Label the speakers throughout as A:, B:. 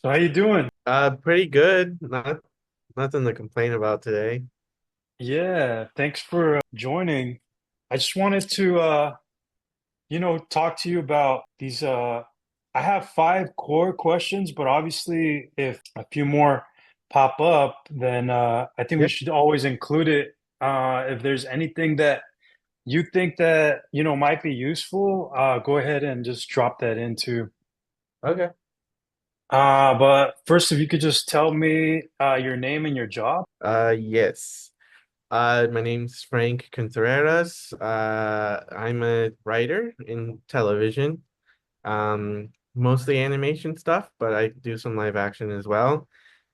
A: So how you doing?
B: Pretty good. Nothing to complain about today.
A: Yeah, thanks for joining. I just wanted to talk to you about these I have five core questions, but obviously if a few more pop up, then I think we
B: Yeah.
A: should always include it. If there's anything that you think that, might be useful, go ahead and just drop that into.
B: Okay.
A: But first, if you could just tell me your name and your job.
B: Yes. My name's Frank Contreras. I'm a writer in television. Mostly animation stuff, but I do some live action as well.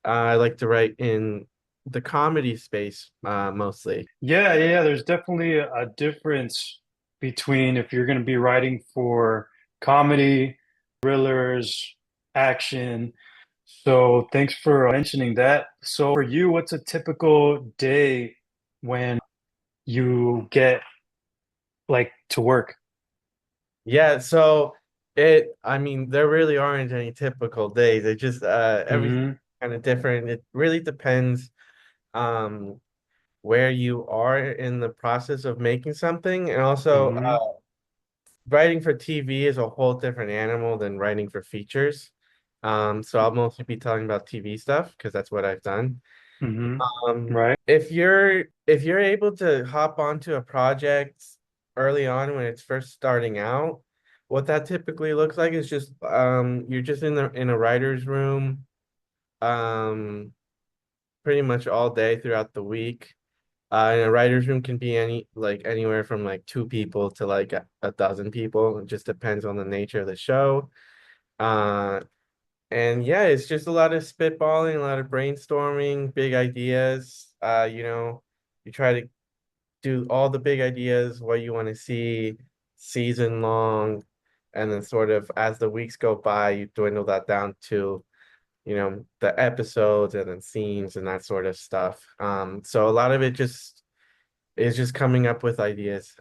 B: I like to write in the comedy space, mostly.
A: Yeah, there's definitely a difference between if you're going to be writing for comedy, thrillers, action. So thanks for mentioning that. So for you, what's a typical day when you get like to work?
B: Yeah, so I mean, there really aren't any typical days. It just everything's
A: Hmm.
B: kind of different. It really depends um where you are in the process of making something. And also
A: Hmm.
B: writing for TV is a whole different animal than writing for features. So I'll mostly be talking about TV stuff because that's what I've done.
A: Hmm. Right.
B: If you're able to hop onto a project early on when it's first starting out, what that typically looks like is just you're just in a writer's room um pretty much all day throughout the week. And a writer's room can be anywhere from like two people to like a dozen people. It just depends on the nature of the show. Uh and yeah, it's just a lot of spitballing, a lot of brainstorming, big ideas. You try to do all the big ideas, what you want to see season long, and then sort of as the weeks go by, you dwindle that down to, the episodes and then scenes and that sort of stuff. So a lot of it just is just coming up with ideas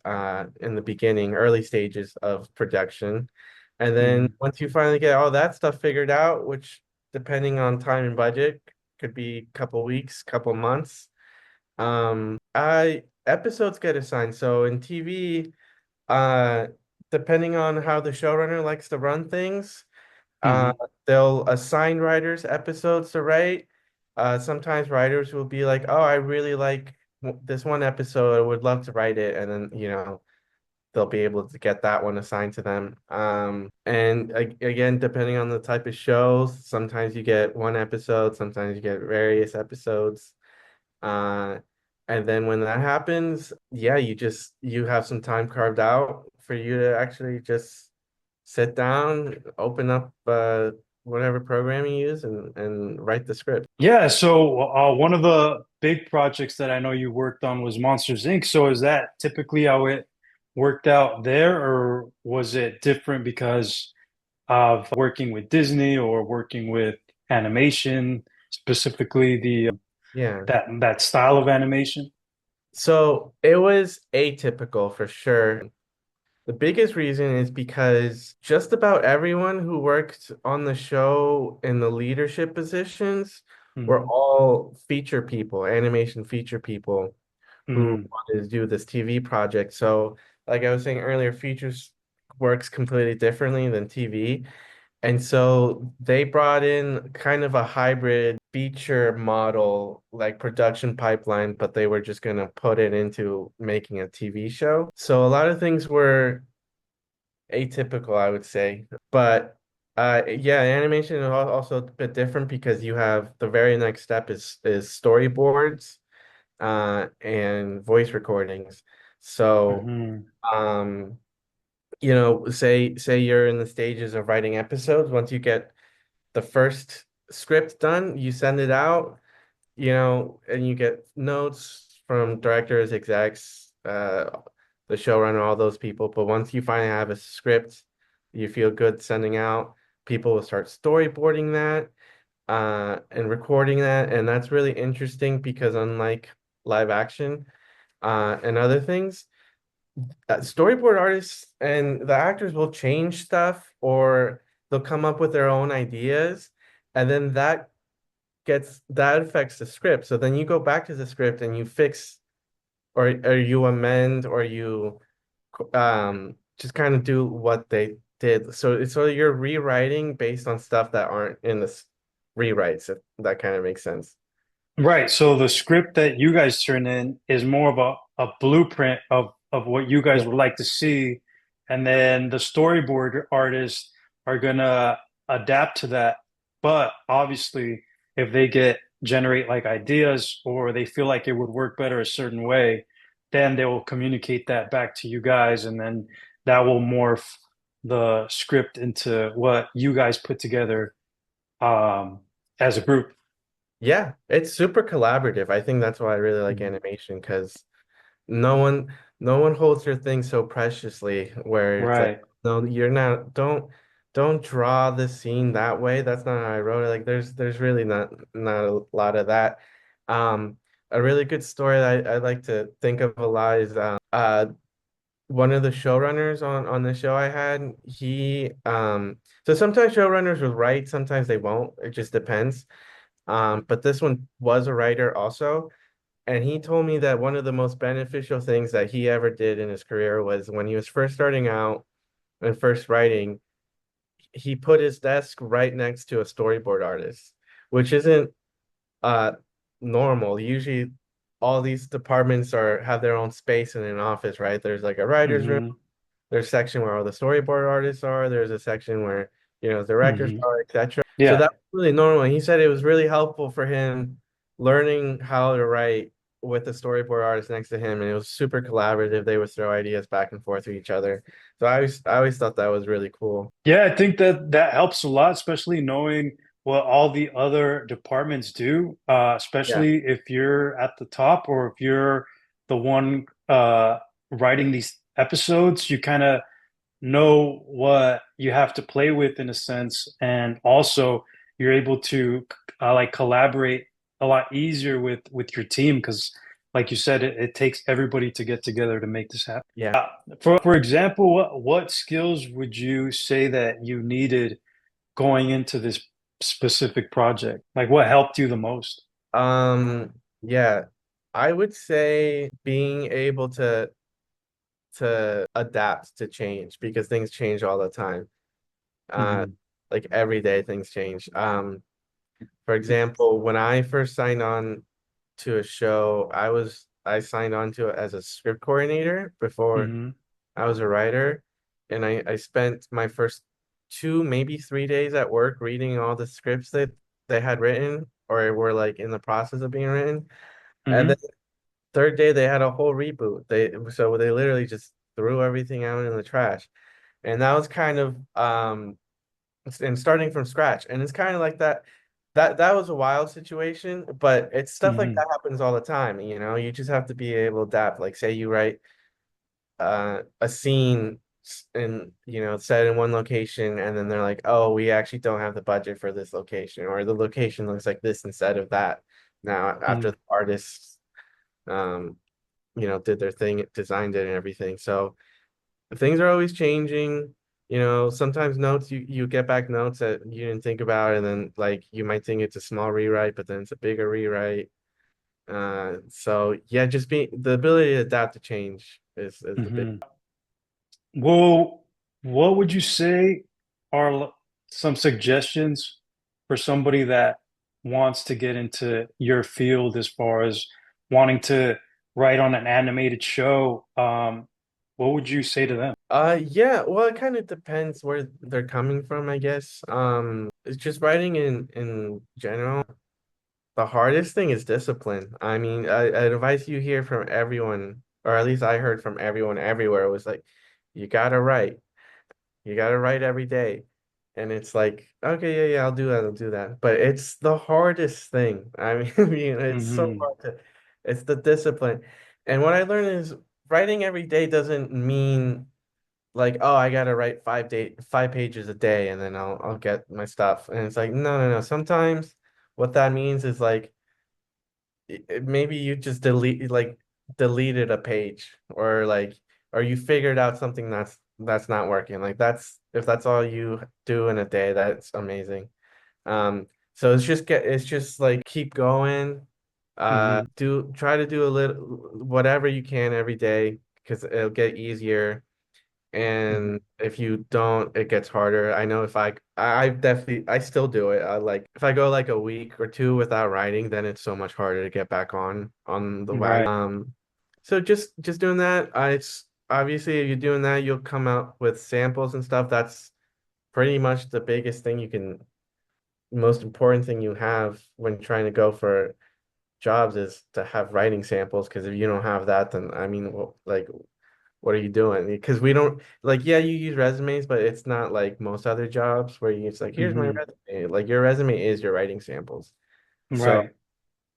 B: in the beginning, early stages of production. And then
A: Hmm.
B: once you finally get all that stuff figured out, which depending on time and budget, could be a couple weeks, couple months. I episodes get assigned. So in TV, uh, depending on how the showrunner likes to run things, uh,
A: Hmm.
B: they'll assign writers episodes to write. Sometimes writers will be like, "Oh, I really like this one episode. I would love to write it," and then they'll be able to get that one assigned to them. And again, depending on the type of show, sometimes you get one episode, sometimes you get various episodes. Uh, and then when that happens, yeah, you have some time carved out for you to actually just sit down, open up whatever program you use and write the script.
A: Yeah, so one of the big projects that I know you worked on was Monsters Inc. So is that typically how it worked out there, or was it different because of working with Disney or working with animation, specifically the
B: Yeah.
A: that style of animation?
B: So it was atypical for sure. The biggest reason is because just about everyone who worked on the show in the leadership positions were
A: Hmm.
B: all feature people, animation feature people who
A: Hmm.
B: wanted to do this TV project. So, like I was saying earlier, features works completely differently than TV. And so they brought in kind of a hybrid feature model, like production pipeline, but they were just going to put it into making a TV show. So a lot of things were atypical, I would say. But yeah, animation is also a bit different because you have the very next step is storyboards and voice recordings. So
A: Hmm.
B: um say you're in the stages of writing episodes. Once you get the first script done, you send it out, and you get notes from directors, execs, the showrunner, all those people. But once you finally have a script, you feel good sending out, people will start storyboarding that, and recording that. And that's really interesting because unlike live action, and other things, storyboard artists and the actors will change stuff or they'll come up with their own ideas. and then that affects the script. So then you go back to the script and you fix or you amend or you just kind of do what they did. So you're rewriting based on stuff that aren't in the rewrites, if that kind of makes sense.
A: Right. So the script that you guys turn in is more of a blueprint of what you guys
B: Yeah.
A: would like to see. And then the storyboard artists are gonna adapt to that. But obviously, if they get generate like ideas or they feel like it would work better a certain way, then they will communicate that back to you guys, and then that will morph the script into what you guys put together um, as a group.
B: Yeah, it's super collaborative. I think that's why I really like
A: Mhm.
B: animation because no one no one holds your thing so preciously where it's like,
A: Right.
B: no, you're not don't draw the scene that way. That's not how I wrote it. Like there's really not a lot of that. Um a really good story that I like to think of a lot is one of the showrunners on the show I had, he so sometimes showrunners will write, sometimes they won't. It just depends. But this one was a writer also. And he told me that one of the most beneficial things that he ever did in his career was when he was first starting out and first writing, he put his desk right next to a storyboard artist, which isn't uh normal. Usually all these departments are have their own space in an office, right? There's like a writer's room,
A: Hmm.
B: there's a section where all the storyboard artists are, there's a section where, directors
A: Hmm.
B: are, etc. So
A: Yeah.
B: that's really normal. And he said it was really helpful for him learning how to write with the storyboard artist next to him, and it was super collaborative. They would throw ideas back and forth to each other. So I always thought that was really cool.
A: Yeah, I think that that helps a lot, especially knowing what all the other departments do,
B: Yeah.
A: especially if you're at the top or if you're the one writing these episodes, you kind of know what you have to play with in a sense, and also you're able to like collaborate a lot easier with your team because, like you said, it takes everybody to get together to make this happen.
B: Yeah.
A: For example, what skills would you say that you needed going into this specific project? Like what helped you the most?
B: Yeah. I would say being able to adapt to change because things change all the time. Uh,
A: Hmm.
B: like every day things change. For example, when I first signed on to a show, I signed on to it as a script coordinator before
A: Hmm.
B: I was a writer, and I spent my first 2, maybe 3 days at work reading all the scripts that they had written or were like in the process of being written. And then
A: Hmm.
B: third day they had a whole reboot. They literally just threw everything out in the trash. And that was kind of and starting from scratch. And it's kind of like that. That was a wild situation, but it's stuff like
A: Hmm.
B: that happens all the time. You just have to be able to adapt. Like say you write a scene in set in one location, and then they're like, oh, we actually don't have the budget for this location, or the location looks like this instead of that. Now after
A: Hmm.
B: the artists um did their thing, designed it and everything. So things are always changing. Sometimes notes you get back notes that you didn't think about, and then like you might think it's a small rewrite, but then it's a bigger rewrite. So yeah, just being the ability to adapt to change is the big.
A: Hmm. Well, what would you say are some suggestions for somebody that wants to get into your field as far as wanting to write on an animated show? What would you say to them?
B: Yeah, well, it kind of depends where they're coming from, I guess. It's just writing in general. The hardest thing is discipline. I mean, advice you hear from everyone, or at least I heard from everyone everywhere, was like, you gotta write. You gotta write every day. And it's like, okay, yeah, yeah, I'll do that, I'll do that. But it's the hardest thing. I mean, it's so
A: Hmm.
B: hard it's the discipline. And what I learned is writing every day doesn't mean like, oh, I gotta write 5 pages a day and then I'll get my stuff. And it's like, no, no, no. Sometimes what that means is like maybe you just deleted a page or you figured out something that's not working. Like that's if that's all you do in a day, that's amazing. So it's just like keep going.
A: Hmm.
B: Try to do a little whatever you can every day because it'll get easier.
A: Hmm.
B: And if you don't, it gets harder. I know if I definitely I still do it. I like if I go like a week or two without writing, then it's so much harder to get back on the wagon.
A: Right.
B: So just doing that. It's obviously if you're doing that, you'll come out with samples and stuff. That's pretty much the biggest thing you can, most important thing you have when trying to go for jobs is to have writing samples. Because if you don't have that, then I mean, like what are you doing? Because we don't like, yeah, you use resumes, but it's not like most other jobs where it's like, here's my
A: Hmm.
B: resume. Like your resume is your writing samples. So,
A: Right.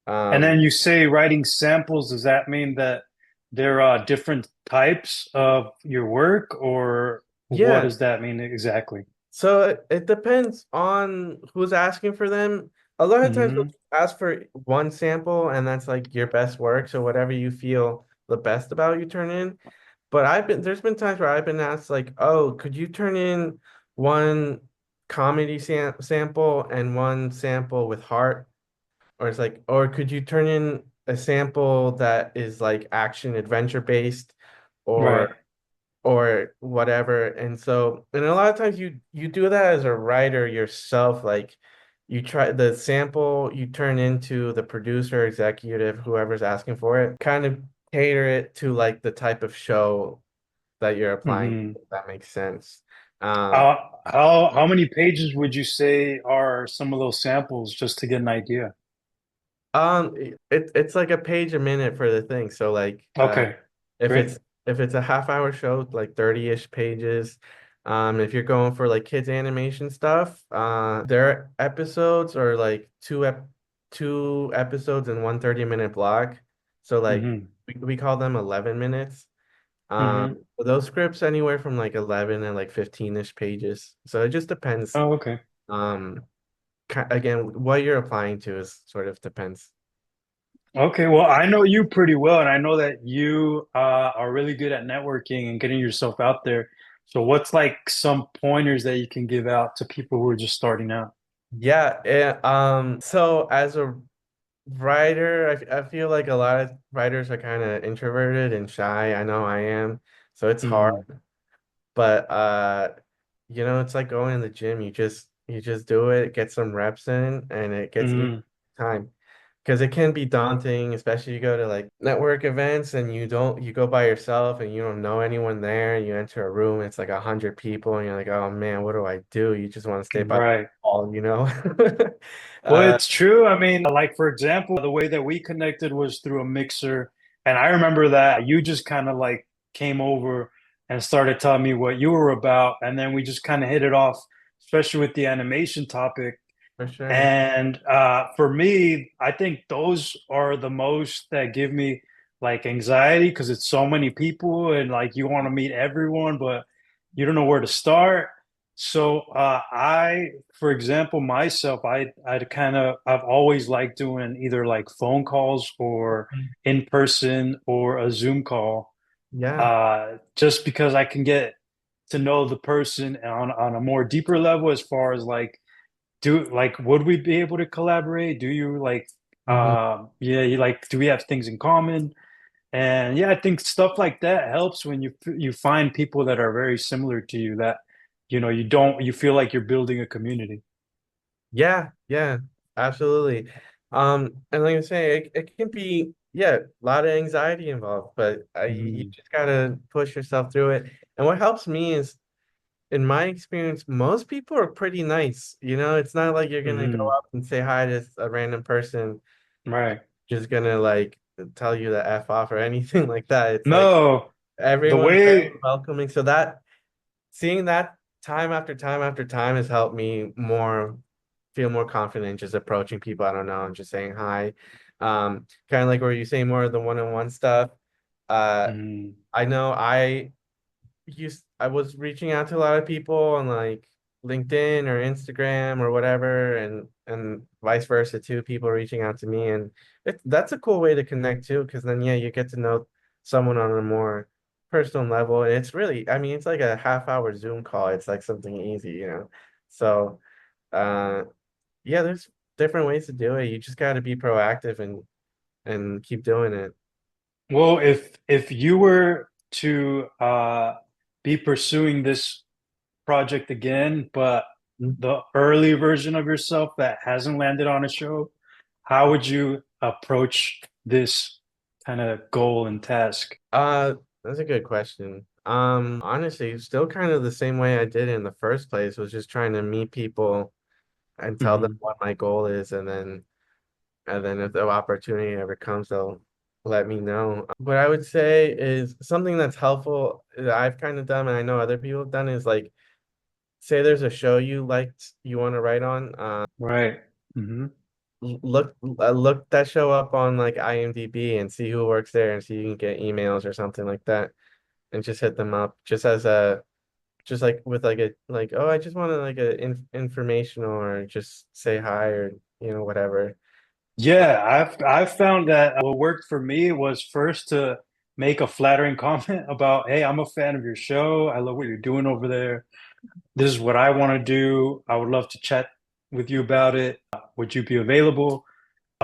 A: And then
B: um,
A: you say writing samples, does that mean that there are different types of your work, or what
B: yeah.
A: does that mean exactly?
B: So it depends on who's asking for them. A lot of times they'll
A: Hmm.
B: ask for one sample and that's like your best work. So whatever you feel the best about, you turn in. But there's been times where I've been asked like, oh, could you turn in one comedy sample and one sample with heart? Or it's like, or could you turn in a sample that is like action adventure based
A: Right.
B: or whatever. And a lot of times you do that as a writer yourself, like you try the sample you turn into the producer, executive, whoever's asking for it, kind of cater it to like the type of show that you're applying,
A: Hmm.
B: if that makes sense. Um,
A: How many pages would you say are some of those samples, just to get an idea?
B: it's like a page a minute for the thing. So like
A: Okay,
B: if
A: great.
B: it's a half-hour show, like 30-ish pages. If you're going for like kids animation stuff, their episodes are like two episodes in one 30-minute block. So like
A: Hmm.
B: we call them 11 minutes.
A: Hmm.
B: Those scripts anywhere from like 11 and like 15-ish pages. So it just depends.
A: Oh, okay.
B: Um, again, what you're applying to is sort of depends.
A: Okay, well, I know you pretty well, and I know that you are really good at networking and getting yourself out there. So, what's like some pointers that you can give out to people who are just starting out?
B: Yeah, so as a writer, I feel like a lot of writers are kind of introverted and shy. I know I am. So it's hard,
A: Hmm.
B: but it's like going in the gym. You just do it, get some reps in, and it gets easy
A: Hmm.
B: time. Because it can be daunting, especially you go to like network events and you go by yourself and you don't know anyone there. You enter a room, it's like 100 people, and you're like, oh man, what do I do? You just want to stay by the
A: Right.
B: wall.
A: Well,
B: Uh,
A: it's true. I mean, like for example, the way that we connected was through a mixer, and I remember that you just kind of like came over and started telling me what you were about, and then we just kind of hit it off, especially with the animation topic.
B: for sure.
A: And for me, I think those are the most that give me like anxiety because it's so many people and like you want to meet everyone, but you don't know where to start. So for example, myself, I've always liked doing either like phone calls or in person or a Zoom call,
B: Yeah.
A: just because I can get to know the person on a more deeper level as far as like would we be able to collaborate? Do you like
B: Mhm.
A: yeah, you like do we have things in common? And yeah, I think stuff like that helps when you find people that are very similar to you that you feel like you're building a community.
B: Yeah, yeah, absolutely. And like I say, it can be, yeah, a lot of anxiety involved, but you
A: Mhm.
B: just gotta push yourself through it. And what helps me is, in my experience, most people are pretty nice. It's not like you're gonna go
A: Mhm.
B: up and say hi to a random person,
A: Right.
B: just gonna like tell you to F off or anything like that. It's like
A: No, the
B: everyone's very
A: way
B: welcoming. So that seeing that time after time after time has helped me feel more confident just approaching people I don't know and just saying hi. Kind of like where you say more of the one-on-one stuff. Uh,
A: Mhm.
B: I know I was reaching out to a lot of people on like LinkedIn or Instagram or whatever, and vice versa too. People reaching out to me, and that's a cool way to connect too, because then yeah, you get to know someone on a more personal level, and it's really, I mean, it's like a half-hour Zoom call. It's like something easy. So, uh, yeah, different ways to do it. You just got to be proactive and keep doing it.
A: Well, if you were to be pursuing this project again, but the early version of yourself that hasn't landed on a show, how would you approach this kind of goal and task?
B: Uh, that's a good question. Honestly, still kind of the same way I did in the first place, was just trying to meet people and tell them
A: Hmm.
B: what my goal is, and then if the opportunity ever comes, they'll let me know. What I would say is something that's helpful that I've kind of done, and I know other people have done, is like, say there's a show you want to write on,
A: Right. Hmm.
B: look that show up on like IMDb and see who works there and see if you can get emails or something like that, and just hit them up just as a just like with like a like, oh, I just want to like a informational, or just say hi, or whatever.
A: Yeah, I've found that what worked for me was first to make a flattering comment about, hey, I'm a fan of your show. I love what you're doing over there. This is what I want to do. I would love to chat with you about it. Would you be available?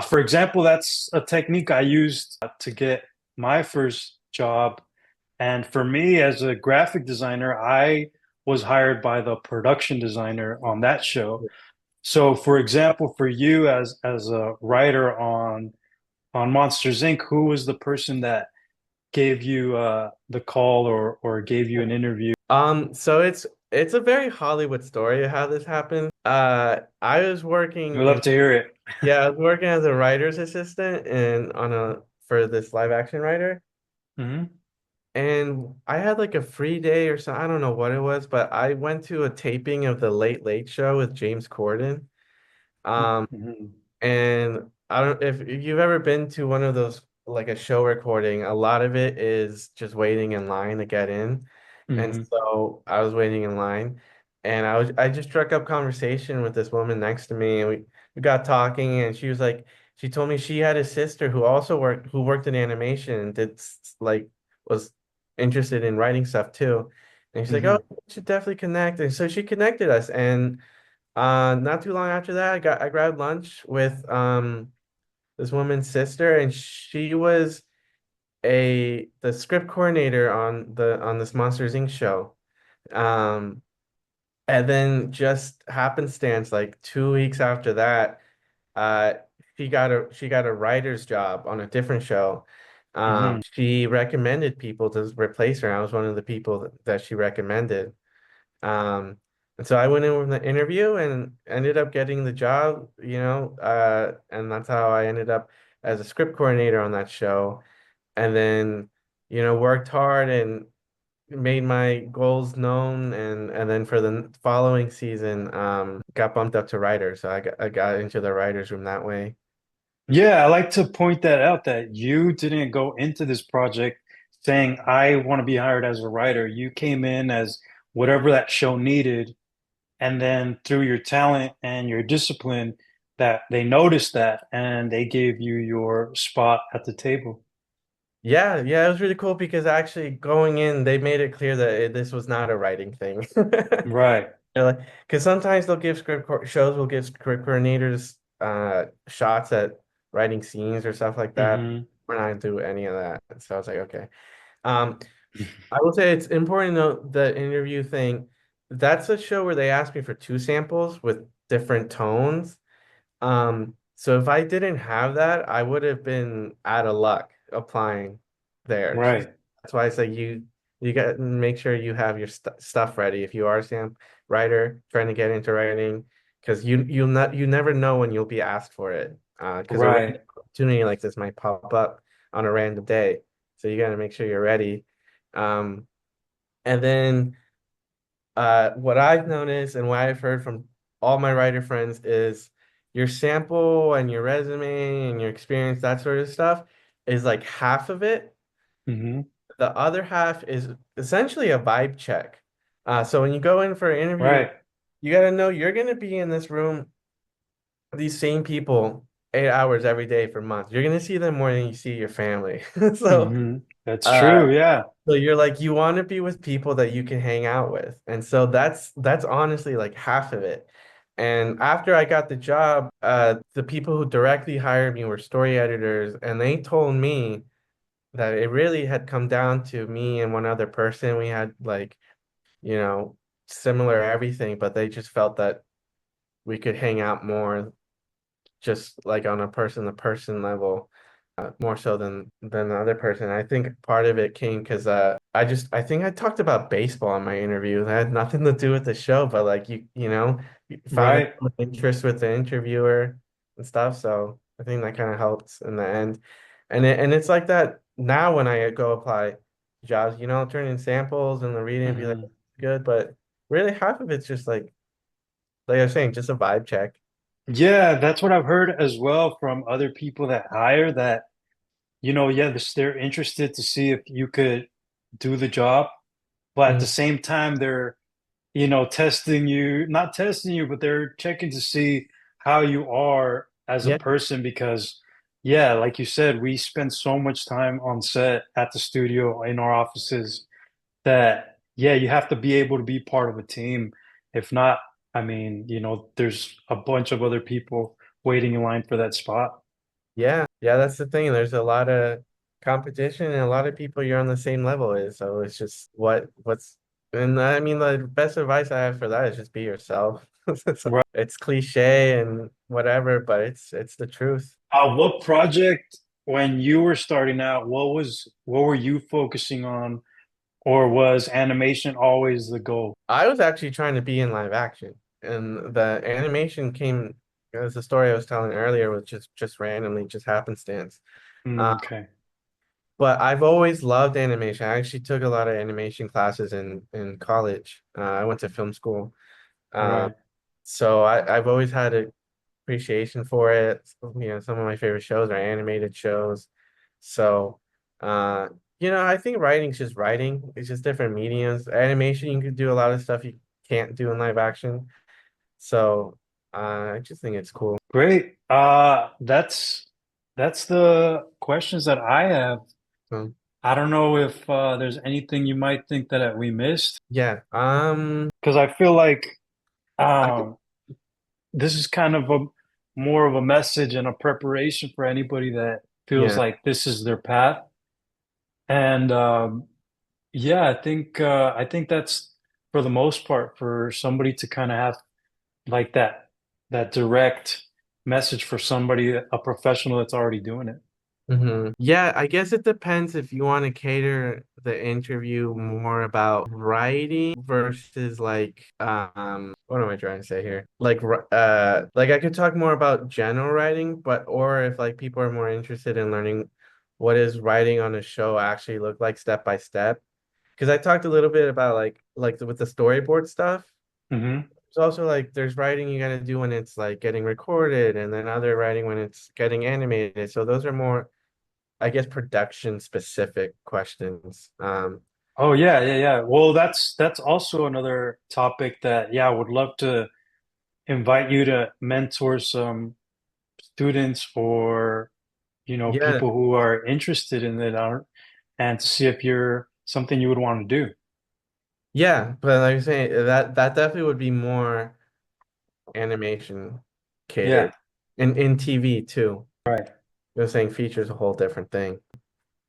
A: For example, that's a technique I used to get my first job. And for me, as a graphic designer, I was hired by the production designer on that show. So, for example, for you as a writer on Monsters Inc., who was the person that gave you the call or gave you an interview?
B: So it's a very Hollywood story of how this happened. I was working
A: We'd love
B: in
A: to hear it.
B: Yeah, I was working as a writer's assistant and on a for this live action writer.
A: Hmm.
B: And I had like a free day or so, I don't know what it was, but I went to a taping of the Late Late Show with James Corden. Um,
A: Hmm.
B: and I don't if you've ever been to one of those, like a show recording, a lot of it is just waiting in line to get in. And
A: Hmm.
B: so I was waiting in line, and I just struck up conversation with this woman next to me, and we got talking, and she told me she had a sister who worked in animation and like was interested in writing stuff too. And she's like, "Oh,
A: Hmm.
B: we should definitely connect." And so she connected us, and not too long after that, I grabbed lunch with this woman's sister, and she was a the script coordinator on this Monsters Inc. show. Um, and then just happenstance, like 2 weeks after that, uh, she got a writer's job on a different show.
A: Hmm.
B: She recommended people to replace her. I was one of the people that she recommended. Um, and so I went in with the interview and ended up getting the job, and that's how I ended up as a script coordinator on that show. And then, worked hard and made my goals known, and then for the following season, got bumped up to writer. So I got into the writer's room that way.
A: Yeah, I like to point that out that you didn't go into this project saying, I want to be hired as a writer. You came in as whatever that show needed. And then through your talent and your discipline, that they noticed that and they gave you your spot at the table.
B: Yeah, yeah, it was really cool because actually going in, they made it clear that this was not a writing thing.
A: Right.
B: They're like, because sometimes shows will give script coordinators shots at writing scenes or stuff like that.
A: Hmm.
B: We're not do any of that. So I was like, okay. Um, I will say it's important to note the interview thing. That's a show where they asked me for two samples with different tones. So if I didn't have that, I would have been out of luck applying there.
A: Right.
B: That's why I say you got to make sure you have your stuff ready if you are a Sam writer trying to get into writing, because you never know when you'll be asked for it. Because a random
A: Right.
B: opportunity like this might pop up on a random day, so you got to make sure you're ready. Um, and then what I've noticed and what I've heard from all my writer friends is your sample and your resume and your experience, that sort of stuff, is like half of it.
A: Hmm.
B: The other half is essentially a vibe check. So when you go in for an interview,
A: Right.
B: you got to know you're going to be in this room, these same people, 8 hours every day for months. You're going to see them more than you see your family. So,
A: Hmm. That's
B: uh,
A: true. Yeah.
B: so you're like, you want to be with people that you can hang out with. And so that's honestly like half of it. And after I got the job, the people who directly hired me were story editors, and they told me that it really had come down to me and one other person. We had like, you know, similar everything, but they just felt that we could hang out more just like on a person to person level, more so than the other person. I think part of it came because I think I talked about baseball in my interview. It had nothing to do with the show, but like you found
A: Right.
B: an interest with the interviewer and stuff. So I think that kind of helped in the end. And it's like that now when I go apply jobs, I'll turn in samples and the reading and be like,
A: Mhm.
B: good, but really half of it's just like I was saying, just a vibe check.
A: Yeah, that's what I've heard as well from other people that hire that, yeah, they're interested to see if you could do the job, but at the
B: Mhm.
A: same time, they're, testing you, not testing you, but they're checking to see how you are as a
B: Yeah.
A: person because, yeah, like you said, we spend so much time on set at the studio in our offices that yeah, you have to be able to be part of a team. If not, I mean, there's a bunch of other people waiting in line for that spot.
B: Yeah, that's the thing. There's a lot of competition and a lot of people you're on the same level with. So it's just what's and I mean the best advice I have for that is just be yourself. So
A: Right.
B: it's cliche and whatever, but it's the truth.
A: What project when you were starting out, what were you focusing on, or was animation always the goal?
B: I was actually trying to be in live action, and the animation came as the story I was telling earlier was just randomly, just happenstance.
A: Mm,
B: Uh,
A: okay,
B: But I've always loved animation. I actually took a lot of animation classes in college. I went to film school. Um,
A: right.
B: so I've always had an appreciation for it. Some of my favorite shows are animated shows. So, uh, I think writing's just writing. It's just different mediums. Animation, you can do a lot of stuff you can't do in live action. So, I just think it's cool.
A: Great. That's the questions that I have.
B: So,
A: I don't know if there's anything you might think that we missed,
B: yeah.
A: because I feel like
B: I could,
A: um, this is kind of a more of a message and a preparation for anybody that feels
B: yeah.
A: like this is their path. And yeah, I think that's for the most part for somebody to kind of have like that direct message for somebody, a professional that's already doing it.
B: Yeah, I guess it depends if you want to cater the interview more about writing versus what am I trying to say here? Like I could talk more about general writing, but or if like people are more interested in learning what is writing on a show actually look like step by step. Because I talked a little bit about with the storyboard stuff.
A: Hmm.
B: It's also like there's writing you gotta do when it's like getting recorded and then other writing when it's getting animated. So those are more I guess production specific questions.
A: Oh yeah, yeah, yeah. Well, that's also another topic that yeah, I would love to invite you to mentor some students or
B: Yeah,
A: people who are interested in it and to see if you're something you would want to do.
B: yeah, but like I'm saying, that definitely would be more animation
A: Yeah,
B: catered. In TV too.
A: right.
B: You're saying features a whole different thing.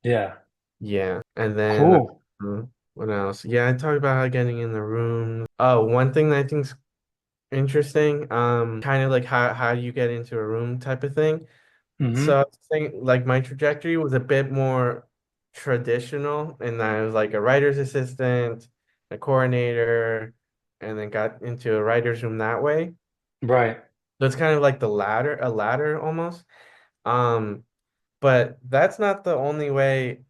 A: Yeah.
B: Yeah. And then
A: Cool.
B: what else? Yeah, I talked about how getting in the room. Oh, one thing that I think's interesting, kind of like how you get into a room type of thing. So I
A: Hmm.
B: was saying like my trajectory was a bit more traditional and I was like a writer's assistant, a coordinator, and then got into a writer's room that way.
A: Right.
B: So it's kind of like a ladder almost. Um, but that's not the only way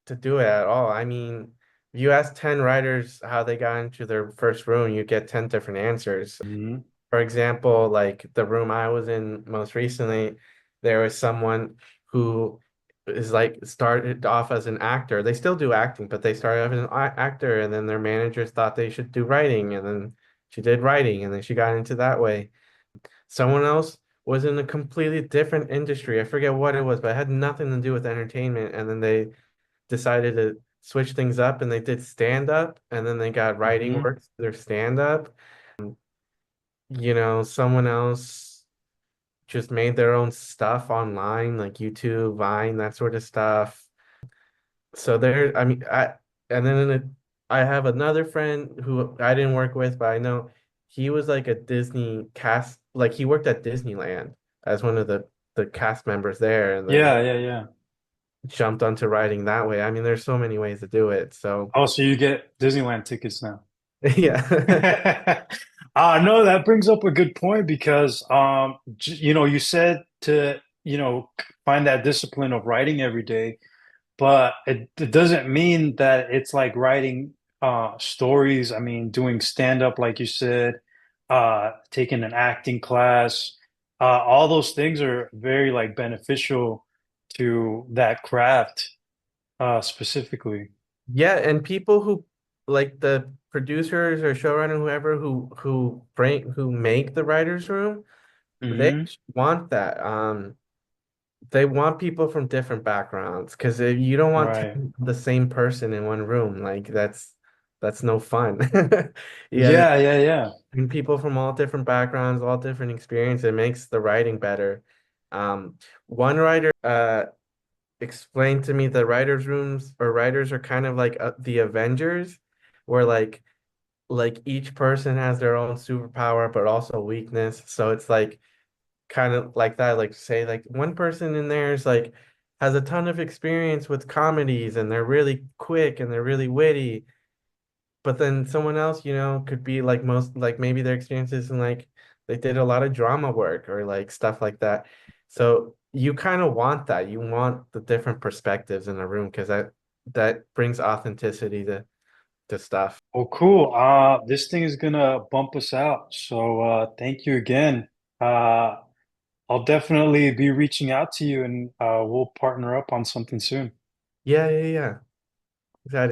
B: to do it at all. I mean, if you ask 10 writers how they got into their first room, you get 10 different answers.
A: Hmm.
B: For example, like the room I was in most recently, there was someone who is like started off as an actor. They still do acting, but they started off as an actor, and then their managers thought they should do writing, and then she did writing, and then she got into that way. Someone else was in a completely different industry. I forget what it was, but it had nothing to do with entertainment, and then they decided to switch things up, and they did stand up, and then they got writing
A: Hmm.
B: work, their stand up. someone else just made their own stuff online, like YouTube, Vine, that sort of stuff. So there, I mean, and then I have another friend who I didn't work with, but I know he was like a Disney cast, like he worked at Disneyland as one of the cast members there, and then
A: Yeah, yeah, yeah.
B: jumped onto writing that way. I mean, there's so many ways to do it. So
A: Oh, so you get Disneyland tickets now.
B: yeah.
A: No, that brings up a good point because you said to, find that discipline of writing every day, but it doesn't mean that it's like writing stories. I mean, doing stand up like you said, taking an acting class, all those things are very like beneficial to that craft specifically.
B: Yeah, and people who like the producers or showrunner, whoever who make the writers' room, they
A: Hmm.
B: want that. They want people from different backgrounds because you don't want
A: Right.
B: the same person in one room. Like that's no fun. Yeah,
A: Yeah, yeah, yeah.
B: and people from all different backgrounds, all different experience, it makes the writing better. One writer explained to me that writers' rooms or writers are kind of like the Avengers, where like each person has their own superpower but also weakness. So it's like kind of like that, like say like one person in there is like has a ton of experience with comedies and they're really quick and they're really witty, but then someone else, could be like most like maybe their experiences and like they did a lot of drama work or like stuff like that. So you kind of want that. You want the different perspectives in a room because that brings authenticity to stuff.
A: Well, cool. This thing is gonna bump us out. So thank you again. Uh, I'll definitely be reaching out to you and we'll partner up on something soon.
B: Yeah, yeah, yeah. Exactly.